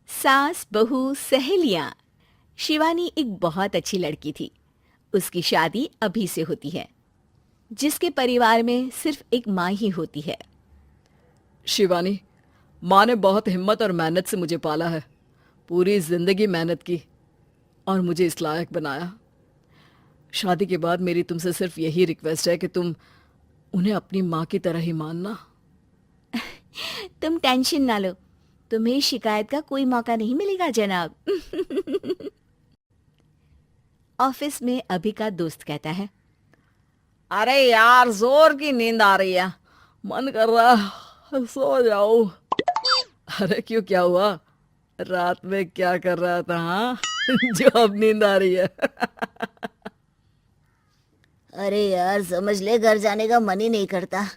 सास बहू सहेलियां। शिवानी एक बहुत अच्छी लड़की थी। उसकी शादी अभी से होती है, जिसके परिवार में सिर्फ एक माँ ही होती है। शिवानी, माँ ने बहुत हिम्मत और मेहनत से मुझे पाला है। पूरी जिंदगी मेहनत की और मुझे इस लायक बनाया। शादी के बाद मेरी तुमसे सिर्फ यही रिक्वेस्ट है कि तुम उन्हें अपनी माँ की तरह ही मानना। तुम टेंशन ना लो, तुम्हें शिकायत का कोई मौका नहीं मिलेगा जनाब। ऑफिस में अभी का दोस्त कहता है, अरे यार, जोर की नींद आ रही है, मन कर रहा है सो जाओ। अरे क्यों, क्या हुआ? रात में क्या कर रहा था हाँ? जो अब नींद आ रही है। अरे यार, समझ ले, घर जाने का मन ही नहीं करता।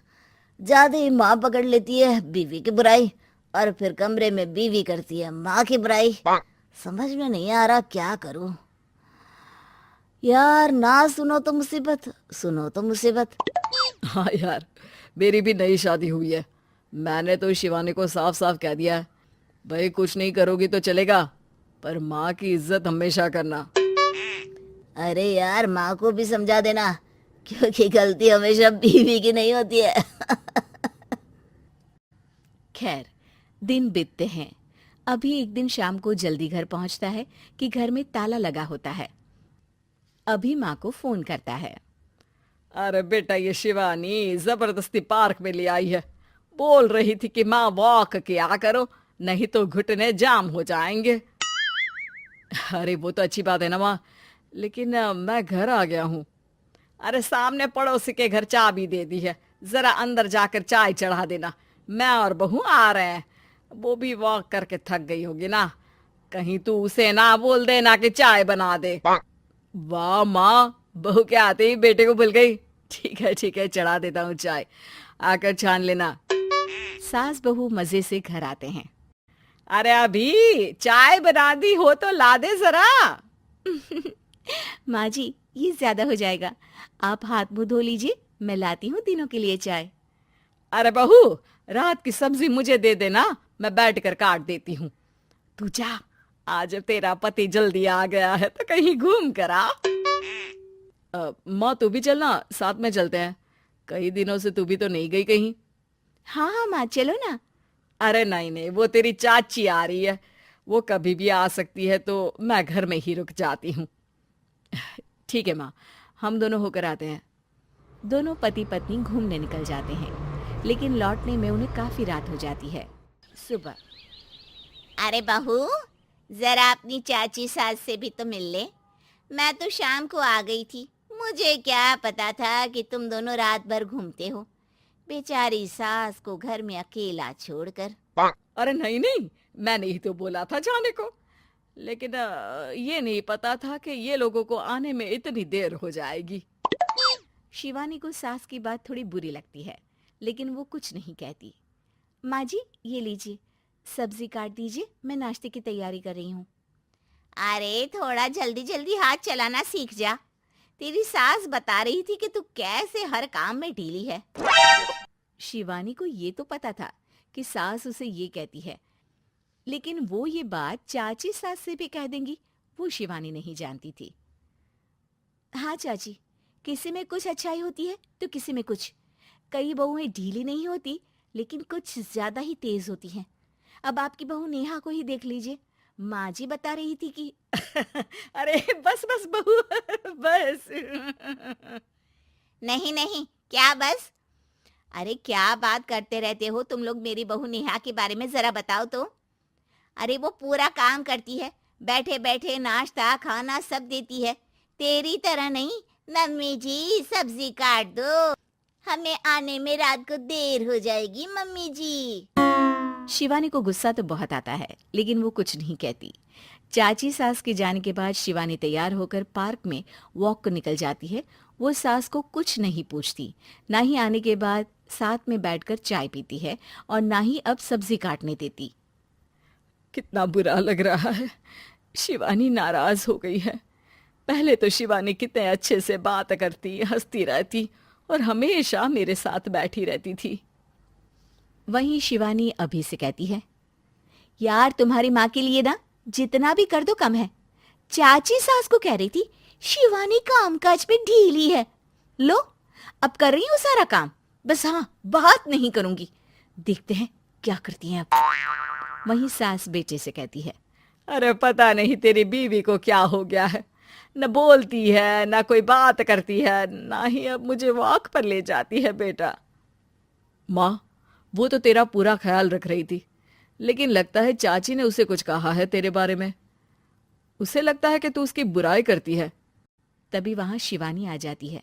जाते ही माँ पकड़ लेती है बीवी की बुराई, और फिर कमरे में बीवी करती है माँ की बुराई। समझ में नहीं आ रहा क्या करूं। यार, ना सुनो तो मुसीबत, सुनो तो मुसीबत। हाँ यार, मेरी भी नई शादी हुई है। मैंने तो शिवानी को साफ साफ कह दिया है, भाई कुछ नहीं करोगी तो चलेगा, पर माँ की इज्जत हमेशा करना। अरे यार, माँ को भी समझा देना, क्योंकि गलती हमेशा बीवी की नहीं होती है। खैर, दिन बीतते हैं। अभी एक दिन शाम को जल्दी घर पहुंचता है कि घर में ताला लगा होता है। अभी माँ को फोन करता है। अरे बेटा, ये शिवानी जबरदस्ती पार्क में ले आई है। बोल रही थी कि माँ वॉक किया करो, नहीं तो घुटने जाम हो जाएंगे। अरे वो तो अच्छी बात है ना माँ, लेकिन मैं घर आ गया हूँ। अरे सामने पड़ोसी के घर चाबी दे दी है, जरा अंदर जाकर चाय चढ़ा देना। मैं और बहू आ रहे हैं। वो भी वॉक करके थक गई होगी ना, कहीं तू उसे ना बोल देना कि चाय बना दे। वाह माँ, बहू के आते ही बेटे को भूल गई। ठीक है, चढ़ा देता हूँ चाय, आकर छान लेना। सास बहू मजे से घर आते हैं। अरे अभी चाय बना दी हो तो ला दे जरा। माँ जी, ये ज्यादा हो जाएगा, आप हाथ मुंह धो लीजिए, मैं लाती हूँ तीनों के लिए चाय। अरे बहू, रात की सब्जी मुझे दे देना, मैं बैठ कर काट देती हूँ। तू जा, आज तेरा पति जल्दी आ गया है तो कहीं घूम कर आ। माँ तू भी चलना, साथ में चलते हैं। कई दिनों से तू भी तो नहीं गई कहीं। हाँ हाँ माँ, चलो ना। अरे नहीं नहीं, वो तेरी चाची आ रही है, वो कभी भी आ सकती है, तो मैं घर में ही रुक जाती हूँ। ठीक है माँ, हम दोनों होकर आते हैं। दोनों पति पत्नी घूमने निकल जाते हैं, लेकिन लौटने में उन्हें काफी रात हो जाती है। सुबह, अरे बहू, जरा अपनी चाची सास से भी तो मिल ले। मैं तो शाम को आ गई थी, मुझे क्या पता था कि तुम दोनों रात भर घूमते हो, बेचारी सास को घर में अकेला छोड़कर। अरे नहीं नहीं, मैंने ही तो बोला था जाने को, लेकिन ये नहीं पता था कि ये लोगों को आने में इतनी देर हो जाएगी। शिवानी को सास की बात थोड़ी बुरी लगती है, लेकिन वो कुछ नहीं कहती। माँ जी, ये लीजिए, सब्जी काट दीजिए, मैं नाश्ते की तैयारी कर रही हूँ। अरे थोड़ा जल्दी जल्दी हाथ चलाना सीख जा। तेरी सास बता रही थी कि तू कैसे हर काम में ढीली है। शिवानी को ये तो पता था कि सास उसे ये कहती है, लेकिन वो ये बात चाची सास से भी कह देंगी, वो शिवानी नहीं जानती थी। हाँ चाची, किसी में कुछ अच्छाई होती है तो किसी में कुछ। कई बहुएं ढीली नहीं होती, लेकिन कुछ ज्यादा ही तेज होती हैं। अब आपकी बहू नेहा को ही देख लीजिए, माँ जी बता रही थी कि अरे बस बस बहू, बस। नहीं नहीं, क्या बस? अरे क्या बात करते रहते हो तुम लोग मेरी बहू नेहा के बारे में, जरा बताओ तो। अरे वो पूरा काम करती है, बैठे बैठे नाश्ता खाना सब देती है। तेरी तरह नहीं, मम्मी जी सब्जी काट दो, हमें आने में रात को देर हो जाएगी मम्मी जी। शिवानी को गुस्सा तो बहुत आता है, लेकिन वो कुछ नहीं कहती। चाची सास के जाने के बाद शिवानी तैयार होकर पार्क में वॉक को निकल जाती है। वो सास को कुछ नहीं पूछती, ना ही आने के बाद साथ में बैठकर चाय पीती है, और ना ही अब सब्जी काटने देती। कितना बुरा लग रहा है, शिवानी नाराज हो गई है। पहले तो शिवानी कितने अच्छे से बात करती, हंसती रहती और हमेशा मेरे साथ बैठी रहती थी। वहीं शिवानी अभी से कहती है, यार तुम्हारी माँ के लिए ना जितना भी कर दो कम है। चाची सास को कह रही थी शिवानी कामकाज पे ढीली है। लो अब कर रही हूँ सारा काम, बस हाँ बात नहीं करूंगी। देखते हैं क्या करती हैं अब। वहीं सास बेटे से कहती है, अरे पता नहीं तेरी बीवी को क्या हो गया है, न बोलती है न कोई बात करती है, ना ही अब मुझे वॉक पर ले जाती है बेटा। माँ, वो तो तेरा पूरा ख्याल रख रही थी, लेकिन लगता है चाची ने उसे कुछ कहा है तेरे बारे में। उसे लगता है कि तू उसकी बुराई करती है। तभी वहां शिवानी आ जाती है।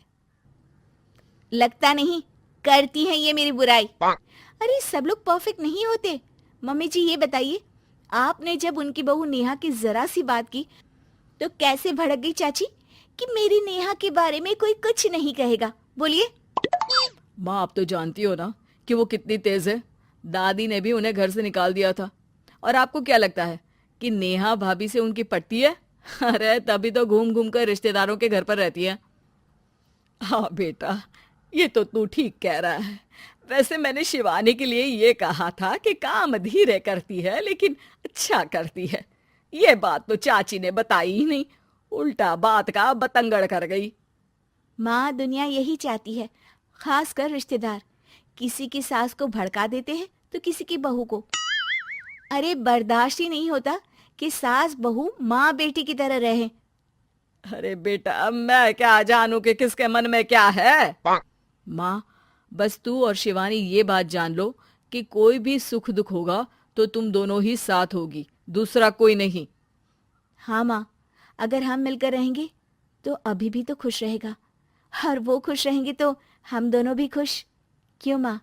लगता नहीं करती है ये मेरी बुराई। अरे सब लोग परफेक्ट नहीं होते। मम्मी जी ये बताइए, आपने जब उनकी बहू नेहा की जरा सी बात की तो कैसे भड़क गई चाची कि मेरी नेहा के बारे में कोई कुछ नहीं कहेगा। बोलिए। माँ, आप तो जानती हो ना कि वो कितनी तेज है। दादी ने भी उन्हें घर से निकाल दिया था। और आपको क्या लगता है कि नेहा भाभी से उनकी पटती है? अरे तभी तो घूम घूम कर रिश्तेदारों के घर पर रहती है। हाँ बेटा, ये तो तू ठीक कह रहा है। वैसे मैंने शिवानी के लिए ये कहा था कि काम धीरे करती है लेकिन अच्छा करती है। ये बात तो चाची ने बताई ही नहीं, उल्टा बात का बतंगड़ कर गई। माँ, दुनिया यही चाहती है, खासकर रिश्तेदार। किसी की सास को भड़का देते हैं तो किसी की बहू को। अरे बर्दाश्त ही नहीं होता कि सास बहू माँ बेटी की तरह रहे। अरे बेटा, मैं क्या जानूं कि किसके मन में क्या है। माँ, बस तू और शिवानी ये बात जान लो कि कोई भी सुख दुख होगा तो तुम दोनों ही साथ होगी, दूसरा कोई नहीं। हाँ माँ, अगर हम मिलकर रहेंगे तो अभी भी तो खुश रहेगा, और वो खुश रहेंगे तो हम दोनों भी खुश। क्यों माँ?